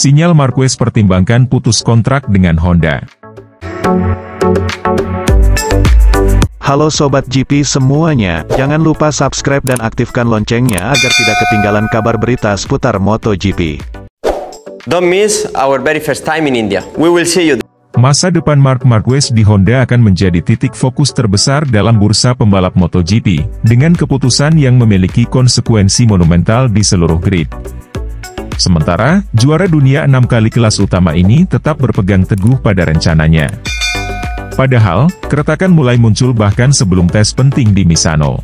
Sinyal Marquez pertimbangkan putus kontrak dengan Honda. Halo Sobat GP semuanya, jangan lupa subscribe dan aktifkan loncengnya agar tidak ketinggalan kabar berita seputar MotoGP. Don't miss our very first time in India. We will see you. Masa depan Marc Marquez di Honda akan menjadi titik fokus terbesar dalam bursa pembalap MotoGP, dengan keputusan yang memiliki konsekuensi monumental di seluruh grid. Sementara, juara dunia 6 kali kelas utama ini tetap berpegang teguh pada rencananya. Padahal, keretakan mulai muncul bahkan sebelum tes penting di Misano.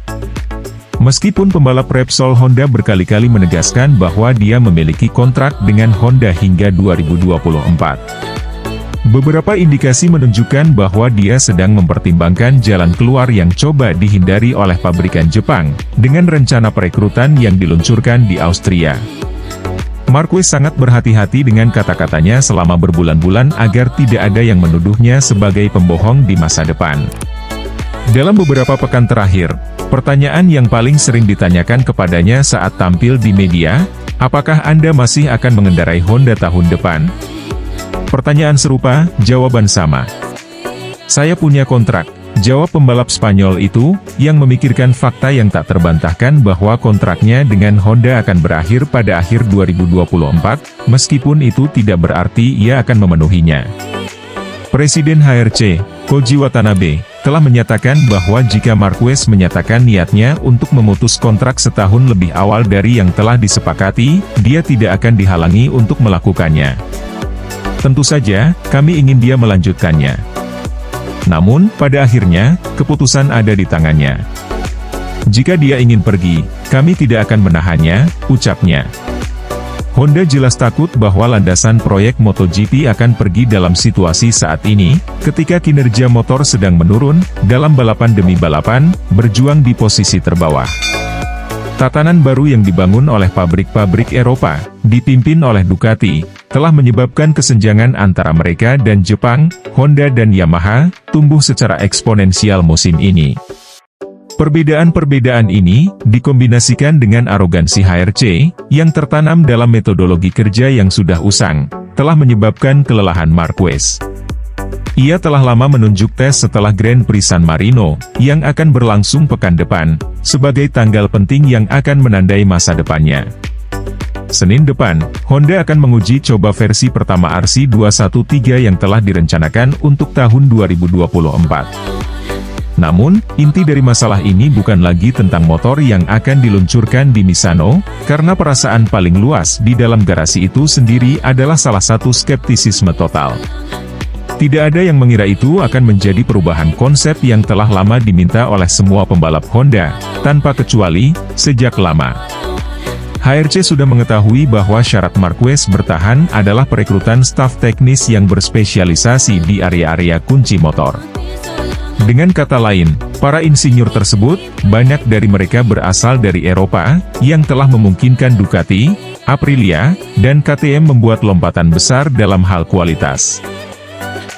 Meskipun pembalap Repsol Honda berkali-kali menegaskan bahwa dia memiliki kontrak dengan Honda hingga 2024. Beberapa indikasi menunjukkan bahwa dia sedang mempertimbangkan jalan keluar yang coba dihindari oleh pabrikan Jepang, dengan rencana perekrutan yang diluncurkan di Austria. Marquez sangat berhati-hati dengan kata-katanya selama berbulan-bulan agar tidak ada yang menuduhnya sebagai pembohong di masa depan. Dalam beberapa pekan terakhir, pertanyaan yang paling sering ditanyakan kepadanya saat tampil di media, apakah Anda masih akan mengendarai Honda tahun depan? Pertanyaan serupa, jawaban sama. Saya punya kontrak. Jawab pembalap Spanyol itu, yang memikirkan fakta yang tak terbantahkan bahwa kontraknya dengan Honda akan berakhir pada akhir 2024, meskipun itu tidak berarti ia akan memenuhinya. Presiden HRC, Koji Watanabe, telah menyatakan bahwa jika Marquez menyatakan niatnya untuk memutus kontrak setahun lebih awal dari yang telah disepakati, dia tidak akan dihalangi untuk melakukannya. Tentu saja, kami ingin dia melanjutkannya. Namun, pada akhirnya, keputusan ada di tangannya. Jika dia ingin pergi, kami tidak akan menahannya, ucapnya. Honda jelas takut bahwa landasan proyek MotoGP akan pergi dalam situasi saat ini, ketika kinerja motor sedang menurun, dalam balapan demi balapan, berjuang di posisi terbawah. Tatanan baru yang dibangun oleh pabrik-pabrik Eropa, dipimpin oleh Ducati, telah menyebabkan kesenjangan antara mereka dan Jepang, Honda dan Yamaha, tumbuh secara eksponensial musim ini. Perbedaan-perbedaan ini, dikombinasikan dengan arogansi HRC, yang tertanam dalam metodologi kerja yang sudah usang, telah menyebabkan kelelahan Marquez. Ia telah lama menunjuk tes setelah Grand Prix San Marino, yang akan berlangsung pekan depan, sebagai tanggal penting yang akan menandai masa depannya. Senin depan, Honda akan menguji coba versi pertama RC213 yang telah direncanakan untuk tahun 2024. Namun, inti dari masalah ini bukan lagi tentang motor yang akan diluncurkan di Misano, karena perasaan paling luas di dalam garasi itu sendiri adalah salah satu skeptisisme total. Tidak ada yang mengira itu akan menjadi perubahan konsep yang telah lama diminta oleh semua pembalap Honda, tanpa kecuali, sejak lama. HRC sudah mengetahui bahwa syarat Marquez bertahan adalah perekrutan staf teknis yang berspesialisasi di area-area kunci motor. Dengan kata lain, para insinyur tersebut, banyak dari mereka berasal dari Eropa, yang telah memungkinkan Ducati, Aprilia, dan KTM membuat lompatan besar dalam hal kualitas.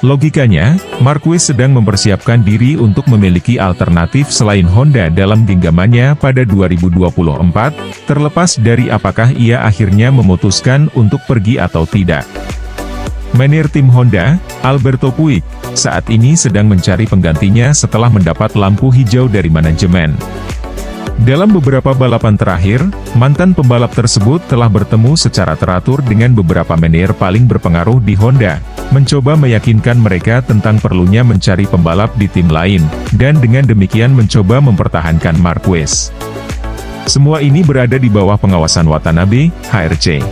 Logikanya, Marquez sedang mempersiapkan diri untuk memiliki alternatif selain Honda dalam genggamannya pada 2024, terlepas dari apakah ia akhirnya memutuskan untuk pergi atau tidak. Manajer tim Honda, Alberto Puig, saat ini sedang mencari penggantinya setelah mendapat lampu hijau dari manajemen. Dalam beberapa balapan terakhir, mantan pembalap tersebut telah bertemu secara teratur dengan beberapa manajer paling berpengaruh di Honda, mencoba meyakinkan mereka tentang perlunya mencari pembalap di tim lain, dan dengan demikian mencoba mempertahankan Marquez. Semua ini berada di bawah pengawasan Watanabe, HRC.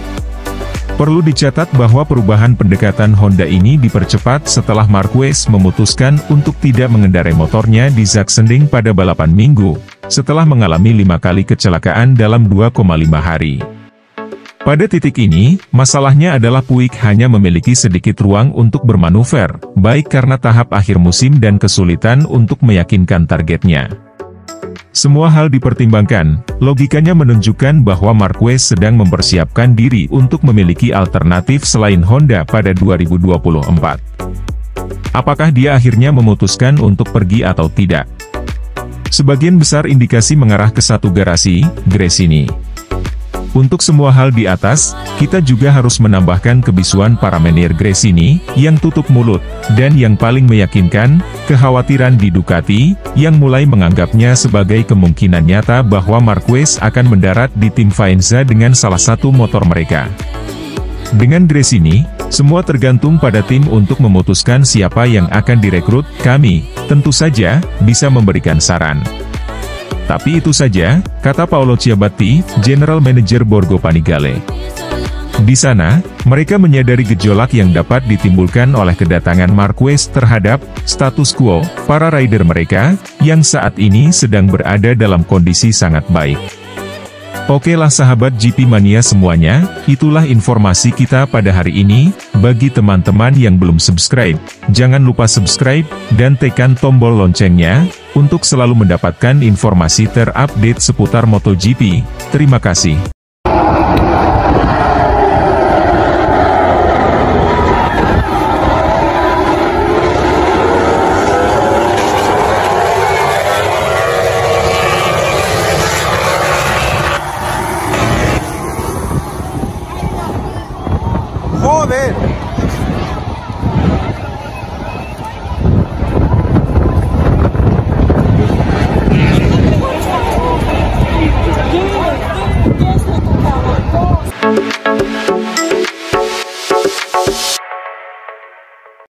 Perlu dicatat bahwa perubahan pendekatan Honda ini dipercepat setelah Marquez memutuskan untuk tidak mengendarai motornya di Sachsenring pada balapan Minggu, setelah mengalami 5 kali kecelakaan dalam 2,5 hari. Pada titik ini, masalahnya adalah Puig hanya memiliki sedikit ruang untuk bermanuver, baik karena tahap akhir musim dan kesulitan untuk meyakinkan targetnya. Semua hal dipertimbangkan, logikanya menunjukkan bahwa Marquez sedang mempersiapkan diri untuk memiliki alternatif selain Honda pada 2024. Apakah dia akhirnya memutuskan untuk pergi atau tidak? Sebagian besar indikasi mengarah ke satu garasi, Gresini. Untuk semua hal di atas, kita juga harus menambahkan kebisuan para menir Gresini, yang tutup mulut, dan yang paling meyakinkan, kekhawatiran di Ducati, yang mulai menganggapnya sebagai kemungkinan nyata bahwa Marquez akan mendarat di tim Faenza dengan salah satu motor mereka. Dengan Gresini, semua tergantung pada tim untuk memutuskan siapa yang akan direkrut. Kami, tentu saja, bisa memberikan saran. Tapi itu saja, kata Paolo Ciabatti, General Manager Borgo Panigale. Di sana, mereka menyadari gejolak yang dapat ditimbulkan oleh kedatangan Marquez terhadap status quo para rider mereka, yang saat ini sedang berada dalam kondisi sangat baik. Oke lah sahabat GP Mania semuanya, itulah informasi kita pada hari ini. Bagi teman-teman yang belum subscribe, jangan lupa subscribe, dan tekan tombol loncengnya, untuk selalu mendapatkan informasi terupdate seputar MotoGP. Terima kasih. ¡Joder!